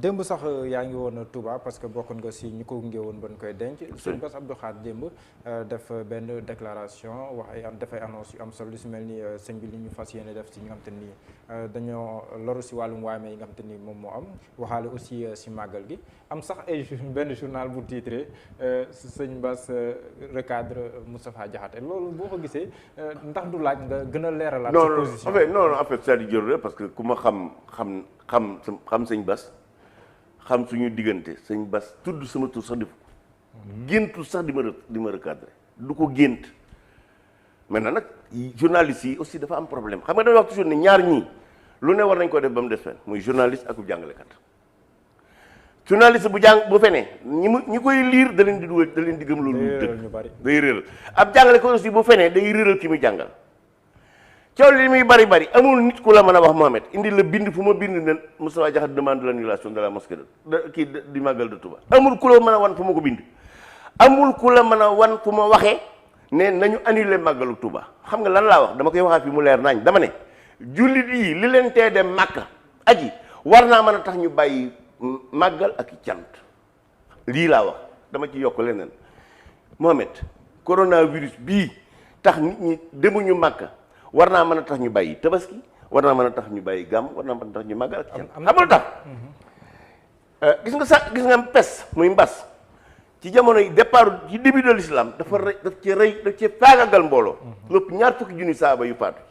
démb sax yaa ngi woon Touba parce que bokkoon nga si ñu ko gunge woon ba ñu koy denc. sëñ Bass Abdou Khadre démb def benn déclaration wax ay dafay annonce yu am solo lu si mel ni sëñ bi li ñu fas yéene def si ñi nga xam te ni dañoo loru si wàllum waame yi nga xam te ni moom moo am waxaale aussi si màggal gi am sax ay benn journal bu titré sëñ Bass recadre Moustapha Diakhaté loolu boo ko gisee ndax du laaj nga gën a leeralaat. sa position non en fait c'est-à-dire jërëjëf parce que ku ma xam sëñ Bass xam suñu diggante sëñ Bass tudd sama tur sax def géntu sax di ma recadrer du ko gént maintenant nag journalistes yi aussi dafa am problème xam nga damay wax toujours ne ñaar ñii lu ne war nañ ko def ba mu des fen muy journaliste ak jàngalekat journaliste bu fenee ñi koy liir da leen di dugal da leen di gëm loolu dëgg day réeral ab jàngalekat aussi bu fenee day réeral ki muy jàngal coow li muy bari amul nit ku la mën a wax Mohamed indi la bind fu ma bind ne Moustapha Diakhaté demande l'annulation de la mosquée di Magal de Touba amul ku la mën a wan fu ma ko bind amul ku la mën a wan fu ma waxee ne nañu annuler màggalu Touba xam nga lan laa wax dama koy waxaat fi mu leer nañ dama ne jullit yi li leen tee dem Màkka aji war naa mën a tax ñu bàyyi màggal ak i cant lii laa wax dama ci yokk leneen Mohamed coronavirus bii tax nit ñi demuñu Màkka war naa mën a tax ñu bàyyi tabaski war naa mën a tax ñu bàyyi gàmm war naa mën a tax ñu màggal ak cant xamul tax gis nga pes muy mbas ci jamono yi départ ci début de l'islam dafa rey daf ci faagagal mbooloo lépp ñaar fukki junni saaba yu faatu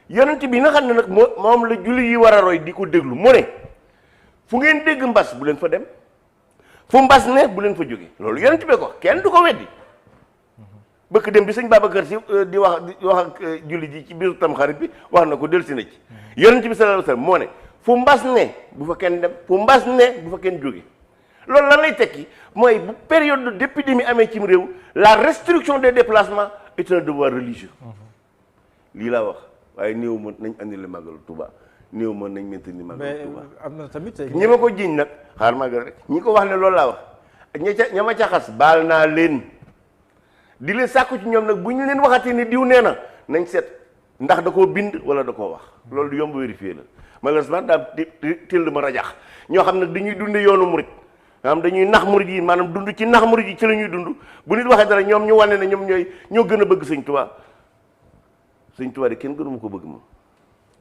yonent bi nga xam ne nag moom la julli yi war a roy di ko déglu mu ne fu ngeen dégg mbas bu leen fa dem fu mbas ne bu leen fa jóge loolu yonent bi ko kenn du ko weddi bëkk dem bi sëñ Babacar Si di wax ak julli ji ci biir Tamxarit bi wax na ko dellusi na ci yonent bi sallallahu alayhi wasallam moo ne fu mbas ne bu fa kenn dem fu mbas ne bu fa kenn jóge loolu lan lay tekki mooy bu période d'épidémie amee cim réew la restriction des déplacements est un devoir religieux lii laa wax waaye néew ma nañ andi le màggalu Touba néew ma nañ maintenir màggalu Touba am na tamit ñi ma ko jiiñ nag xaar màggal rek ñi ko wax ne loolu laa wax ña ma ca xas baal naa leen di leen sàkku ci ñoom nag bu ñu leen waxatee ni diw nee na nañ seet ndax da koo bind wala da koo wax loolu du yomb vérifier la malheureusement daa teel ma rajax ñoo xam ne dañuy dunde yoonu murit nga xam dañuy nax murit yi maanaam dund ci nax murit yi ci la ñuy dund bu nit waxee dara ñoom ñu wane ne ñoom ñoo gën a bëgg sëñ Tuubaa de kenn gënu ma ko bëgg moom.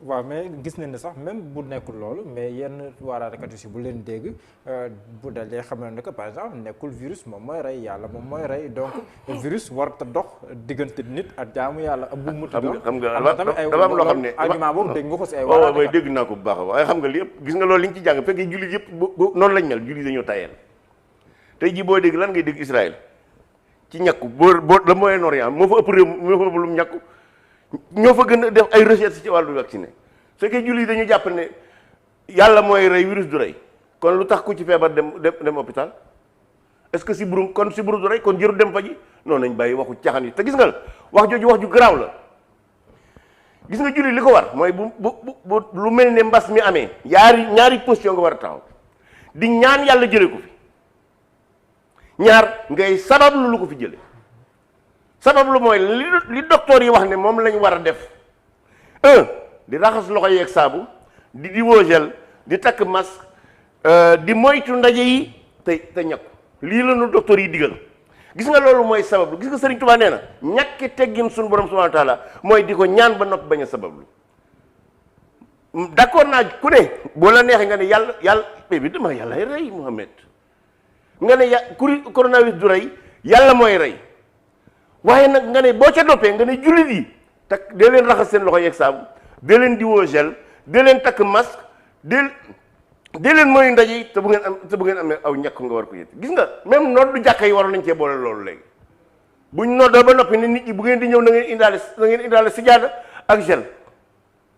waaw mais gis nañ ne sax même bu nekkul loolu mais yenn waaraatekat yi bu leen dégg bu dalee xam ne que par exemple nekkul virus moom mooy rey yàlla moom mooy rey donc virus warut a dox diggante nit ak jaamu yàlla bu mu tudd. xam nga dafa am loo xam ne argument boobu dégg nga ko si ay waaraatekat waaw dégg naa ko bu baax waaye xam nga li yëpp gis nga loolu li ñu ci jàng fekkee jullit yëpp noonu lañ mel jullit dañoo tayeel tey jii boo dégg lan ngay dégg Israël ci ñàkku boo le Moyen-Orient moo fa ëpp réew moo fa ëpp lu mu ñàkku ñoo fa gën a def ay recherche ci wàllu vacciné su fekkee jullit dañu jàpp ne yàlla mooy rey virus du rey kon lu tax ku ci feebar dem hôpital est-ce que si buru du rey kon jëru dem fa ji noonu nañ bàyyi waxu caaxaan yi te gis nga wax jooju wax ju garaaw la gis nga jullit li ko war mooy bu lu mel ne mbas mi amee ñaari position nga war a taxaw di ñaan yàlla jële ko fi ñaar ngay sabab lu ko fi jële sabab lu mooy li docteur yi wax ne moom lañ war a def di raxas loxo yeeg saabu di diwoo gel di takk masque di moytu ndaje yi te ñàkku lii la ñu docteur yi digal gis nga loolu mooy sabablu gis nga Sëriñ Tuubaa nee na ñàkki teggin suñu borom subhanahu wa taala mooy di ko ñaan ba noppi bañ a sabablu d'accord naa ku ne boo la neexee nga ne yàlla évidemment yàlla ay rey Mohamed nga ne coronavirus du rey yàlla mooy rey waaye nag nga ne boo ca noppee nga ne jullit yi takk dee leen raxas seen loxo yeeg saabu dee leen diwoo gel dee leen takk masque dee leen mooy ndaje yi te bu ngeen amee aw ñàkk nga war ko yëg gis nga même noddu jàkka yi waroon nañ cee boole loolu léegi buñ noddoo ba noppi ne nit ñi bu ngeen di ñëw na ngeen indaale sijaada ak gel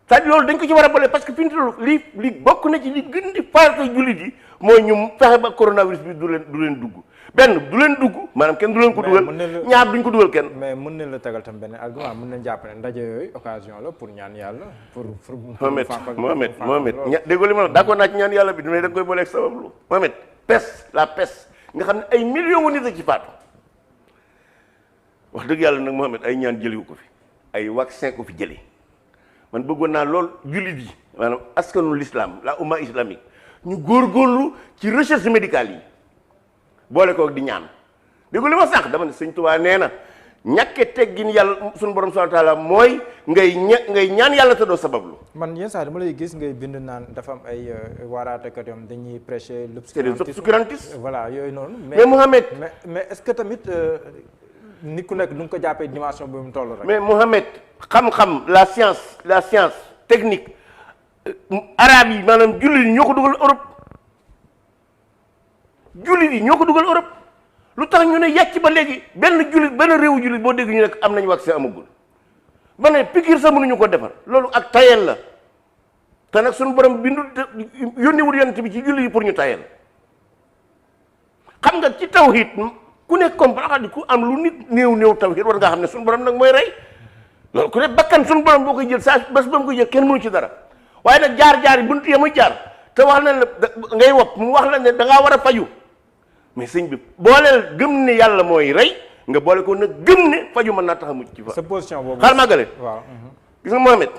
c'est-à-dire loolu dañ ko ci war a boole parce que fi mu li bokk na ci li gën di farata jullit yi mooy ñu fexe ba coronavirus bi du leen dugg benn du leen dugg maanaam kenn du leen ko dugal ñaar duñ ko dugal kenn. mais mën nañ la tegal tam benn argument mën nañ jàpp ne ndaje yooyu occasion la pour ñaan yàlla pour. Mohamed déggoo li ma la d'accord naa ci ñaan yàlla bi mais da nga koy booleeg sabablu Mohamed la peste nga xam ne ay millions wu nit a ci faatu wax dëgg yàlla nag Mohamed ay ñaan jëliwu ko fi ay vaccin ko fi jëlee man bëggoon naa lool jullit yi maanaam askanu l'islam la umma islamique ñu góorgóorlu ci recherche médicale yi boole ko di ñaan dégg li ma sànq dama ne sëñ Tuubaa nee na ñàkke teggin yàlla suñu borom subhanahu wa taala mooy ngay ñaan yàlla te doo sabablu. man yenn saa dama lay gis ngay bind naan dafa am ay waaraatekat yoom dañuy prêcher l'obscurantisme voilà yooyu noonu. mais Mohamed mais est-ce que tamit nit ku nekk du nga ko jàppee dimension bi mu toll rek. mais Mohamed xam-xam la science technique arabe yi maanaam jullit yi ñoo ko dugal Europe lu tax ñu ne yàcc ba léegi benn réewu jullit boo dégg ñu ne am nañu vaccin amagul ba ne piqûre sax mënuñu ko defar loolu ak tayel la te nag suñu borom bindu yónniwul yonent bi ci jullit yi pour ñu tayel xam nga ci tawhid ku ne comprendre ku am lu nit néew tawhid war nga xam ne suñu borom nag mooy rey loolu ku ne bakkan suñu borom boo koy jël saa bés ba mu koy jël kenn mënu ci dara waaye nag jaar yi buntu ya muy jaar te wax na la ngay wopp mu wax la ne da ngaa war a faju mais sëñ bi booleel gëm ne yàlla mooy rey nga boole ko nag gëm ne faju mën naa tax a mucc ci fa sa position boobu xaar màggale waaw gis nga Mohamed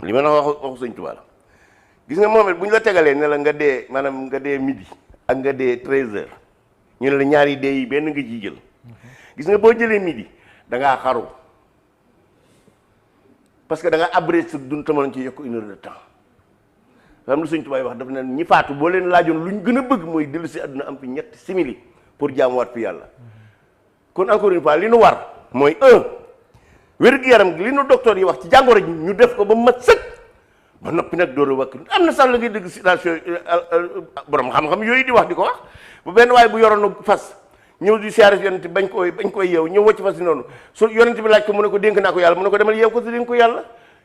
li ma la waxu sëñ Tuubaa la gis nga Mohamed bu ñu la tegalee ne la nga dee maanaam nga dee midi ak nga dee 13h ñu ne la ñaari dee yi benn nga ciy jël gis nga boo jëlee midi da ngaa xaru parce que da nga abrégé sa dund tamaloon ci yokk 1 heure de temps xam lu sëñ Tuubaa wax daf ne ñi faatu boo leen laajoon lu ñu gën a bëgg mooy dellu si àdduna am fi ñetti simili pour jaamuwaat fi yàlla kon encore une fois li nu war mooy wér-gu-yaram li nu docteur yi wax ci jàngoro ji ñu def ko ba mat sëkk ba noppi nag door a wàkk am na sax la ngay dégg citation borom xam-xam yooyu di wax di ko wax bu benn waaye bu yoroon fas ñëw di siyaare yonent bañ koy yeew ñëw wacc fas yi noonu su yonent bi laaj ko mu ne ko dénk naa ko yàlla mu ne ko demal yeew ko te dénk ko yàlla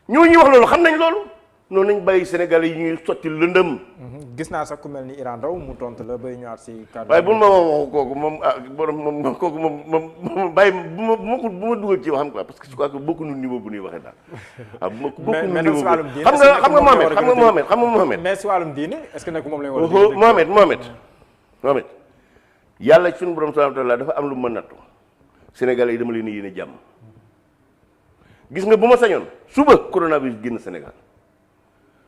ñoo ñuy wax loolu xam nañ loolu noonu nañ bàyyi Sénégalais yi ñuy sotti lëndëm. gis naa sax ku mel ni Iran Ndaw mu tontu la bay ñëwaat si kàddu. waaye bu ma waxu kooku moom borom moom kooku moom bàyyi bu ma dugal ci waxam quoi parce que je crois que bokkuñu niveau bu ñuy waxee daal. waaw bokkuñu niveau bu xam nga Mohamed. mais si wàllum diine est-ce que nag moom la ñu war a. Mohamed yàlla suñu borom subhanahu wa ta'ala dafa am lu ma nattu Sénégalais yi dama leen yéene jàmm gis nga bu ma sañoon suba coronavirus génn Sénégal.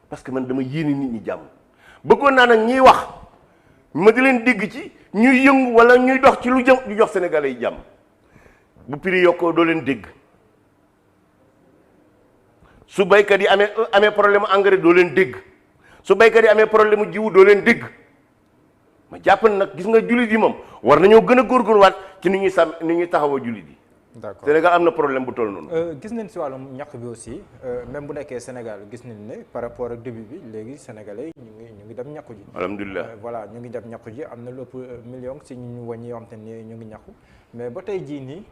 parce que man dama yéene nit ñi jàmm bëggoon naa nag ñiy wax ma di leen dégg ci ñuy yëngu wala ñuy dox ci lu jëm di jox Sénégalais yi jàmm bu prix yokkoo doo leen dégg su baykat yi amee problème engrais doo leen dégg su baykat yi amee problème jiwu doo leen dégg ma jàpp nag gis nga jullit yi moom war nañoo gën a góorgóorluwaat ci ni ñuy taxawoo jullit yi. D'accord Sénégal am na problème bu toll noonu. gis nañ si wàllum ñàkk bi aussi même bu nekkee Sénégal gis nañ ne par rapport ak début bi léegi sénégalais ñu ngi dem ñàkku ji. alhamdulilah voilà ñu ngi dem ñàkku ji am na lu ëpp million si ñu wàññi yoo xam te ne ñu ngi ñàkku mais ba tey jii nii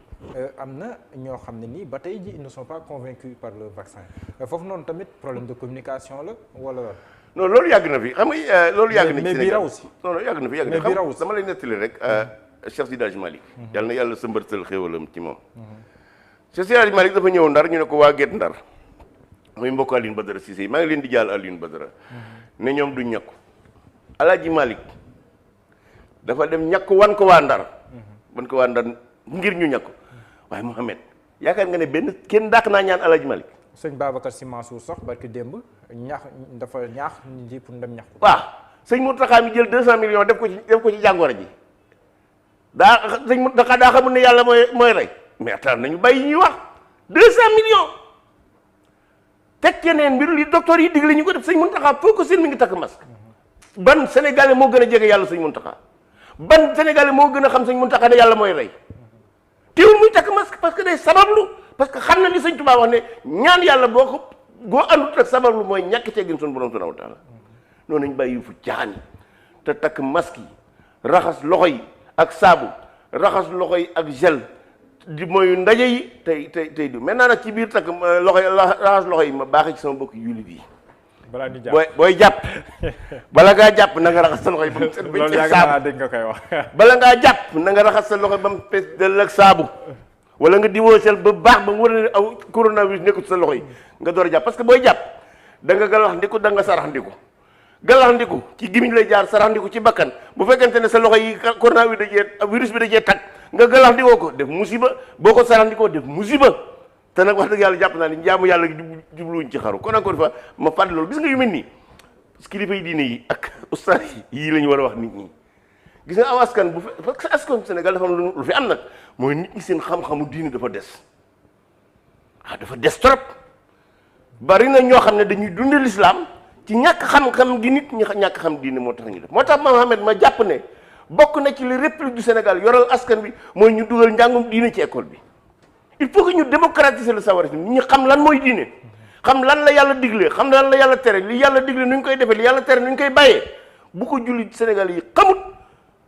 am na ñoo xam ne nii ba tey jii ils ne sont pas convaincus par le vaccin foofu noonu tamit problème de communication la wala. non loolu yàgg na fi xam nga loolu yàgg na. mais bii raw si non non yàgg na fi yàgg na xam dama lay nettali rek. Cheikh Seydi Hadji Malick yàlla na yàlla sëmbartal xéewalam ci moom Cheikh Seydi Hadji Malick dafa ñëw Ndar ñu ne ko waa Guet Ndar muy mbokk Alioune Badara Cissé maa ngi leen di jàll Alioune Badara ne ñoom du ñàkku Alaaji Malick dafa dem ñàkku wan ko waa Ndar ngir ñu ñàkku waaye Mohamed yaakaar nga ne benn kenn dàq naa ñaan Alaaji Malick sëñ Babacar Sy Mansour sax barki démb dafa ñaax nit ñi pour dem ñàkku waaw sëñ Mountakha mi jël 200 millions def ko ci jàngoro ji sëñ Mountakha daa xamul ne yàlla mooy rey mais attends nañu bàyyi ñuy wax 200 millions teg yeneen mbir li docteur yi digle ñu ko def sëñ Mountakha foo ko seen mi ngi takk masque ban sénégalais moo gën a jege yàlla sëñ Mountakha ban sénégalais moo gën a xam sëñ Mountakha ne yàlla mooy rey teewul muy takk masque parce que day sabablu parce que xam na li sëñ Tuubaa wax ne ñaan yàlla boo àndut ak sabablu mooy ñàkk teggin suñu borom subhaanahu wa taala noonu nañ bàyyi fu caaxaan te takk masque yi raxas loxo yi ak saabu raxas loxo yi ak gel di mooy ndaje yi tey du maintenant nag ci biir takk loxo yi raxas loxo yi ma baaxee ci sama mbokk jullit yi. balaa di jàpp booy jàpp bala ngaa jàpp na nga raxas sa loxo yi ba mu set. loolu yàgg naa dégg nga koy wax. bala ngaa jàpp na nga raxas sa loxo ba mu fees dell ak saabu wala nga diwoo sel ba baax ba mu war a aw coronavirus nekkul sa loxo yi nga door a jàpp parce que booy jàpp da nga galax ndiku da nga sarax ndiku galax ndiku ci gimiñ lay jaar sarax ndiku ci bakkan bu fekkente ne sa loxo yi coronavirus bi da cee tag nga galax ndikoo ko def musiba boo ko sarax ndikoo def musiba te nag wax dëgg yàlla jàpp naa ni jaamu yàlla jubluwuñ ci xaru kon encore une fois ma fàttali loolu gis nga yu mel nii kilifa yi diine yi ak ustaas yi yii la ñu war a wax nit ñi. gis nga aw askan bu fe parce que askan Sénégal dafa am lu fi am nag mooy nit ñi seen xam-xamu diine dafa des dafa des trop bari na ñoo xam ne dañuy dund l'islam ci ñàkk xam-xam gi nit ñi ñàkk xam diine moo tax ñu def moo tax Mohamed ma jàpp ne bokk na ci li République du Sénégal yoral askan bi mooy ñu dugal njàngum diine ci école bi il faut que ñu démocratiser le savoir nit ñi xam lan mooy diine xam lan la yàlla digle xam lan la yàlla tere li yàlla digle nu ñu koy defee li yàlla tere nu ñu koy bàyyee bu ko julli Sénégal yi xamut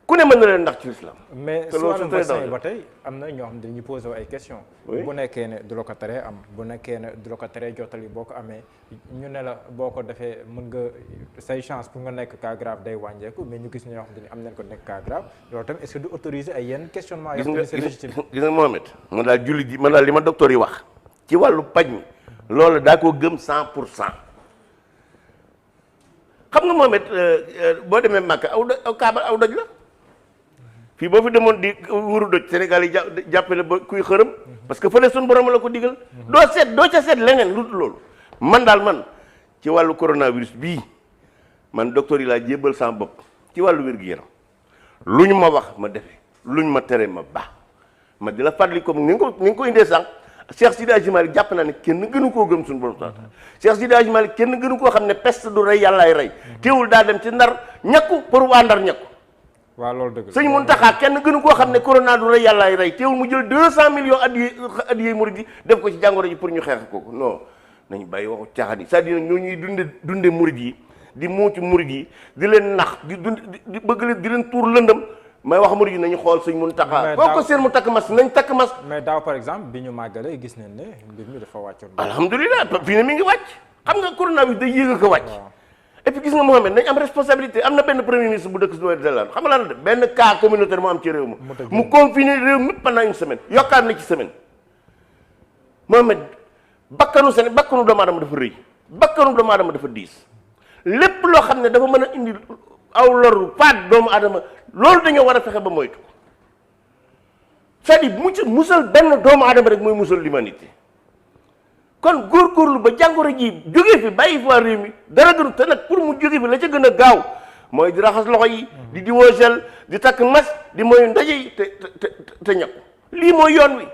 ku ne mën na leen ndax ci l'islam. mais su wàllum vaccin yi ba tey am na ñoo xam ne dañuy posé ay questions. bu nekkee ne du la ko teree am bu nekkee ne du la ko teree jottali boo ko amee ñu ne la boo ko defee mën nga say chance pour nga nekk cas grave day wàññeeku mais ñu gis ñoo xam ne am nañ ko nekk cas grave loolu tamit est-ce que du autoriser ay yenn questionnement yoo xam ne c'est légitime. gis nga Mohamed man daal julli ji man daal li ma docteur yi wax ci wàllu paj mi loolu daa koo gëm 100%. xam nga Mohamed boo demee Màkka aw Kaaba aw doj la. fii boo fi demoon di wuru doj Sénégal yi jàppale ba kuy xërëm parce que fële suñu borom la ko digal doo ca seet leneen lu dul loolu man daal man ci wàllu coronavirus bii man docteur yi laa jébbal sama bopp ci wàllu wér-gu-yaram lu ñu ma wax ma defee lu ñu ma tere ma baax ma di la fàttali comme ni nga ko indee sànq Cheikh Sidi Hadji Malick jàpp naa ne kenn gënu koo gëm suñu borom taala Cheikh Sidi Hadji Malick kenn gënu koo xam ne peste du rey yàllaay rey teewul daa dem ci ndar ñakku pour waa ndar ñakku waaw loolu dëgg sëñ Mountakha kenn gënu koo xam ne corona du rey yàllaay rey teewul mu jël 200 millions addiyee murid yi def ko ci jàngoro ji pour ñu xeex ko non nañu bàyyi waxu caaxaan yi c'est-à-dire ñoo ñuy dunde murid yi di muucu murid yi di leen nax di bëgg leen di leen tuur lëndëm may wax murid yi nañu xool sëñ Mountakha boo ko seen mu takk masque nañ takk masque. mais daaw par exemple bi ñu màggalee gis nañ ne mbir mi dafa wàccoon. alhamdulilah fii ne mi ngi wàcc xam nga coronavirus day yéeg a ko wàcc. et puis gis nga Mohamed nañ am responsabilité am na benn premier ministre bu dëkk si Nouvelle-Zélande xam nga lan la def benn cas communautaire mu am ci réew ma mu confiner réew mi pendant une semaine yokkaat na ci semaine Mohamed bakkanu doomu aadama dafa rëy bakkanu doomu aadama dafa diis lépp loo xam ne dafa mën a indi aw loru faat doomu aadama loolu dañoo war a fexe ba moytu c'est-à-dire musal benn doomu aadama rek mooy musal l'humanité kon góorgóorlu ba jàngoro ji jógee fi bàyyi fi waa réew mi dara gënu te nag pour mu jógee fi la ca gën a gaaw mooy di raxas loxo yi di diwoo gel di takk masque di mooy ndaje yi te ñàkk lii mooy yoon wi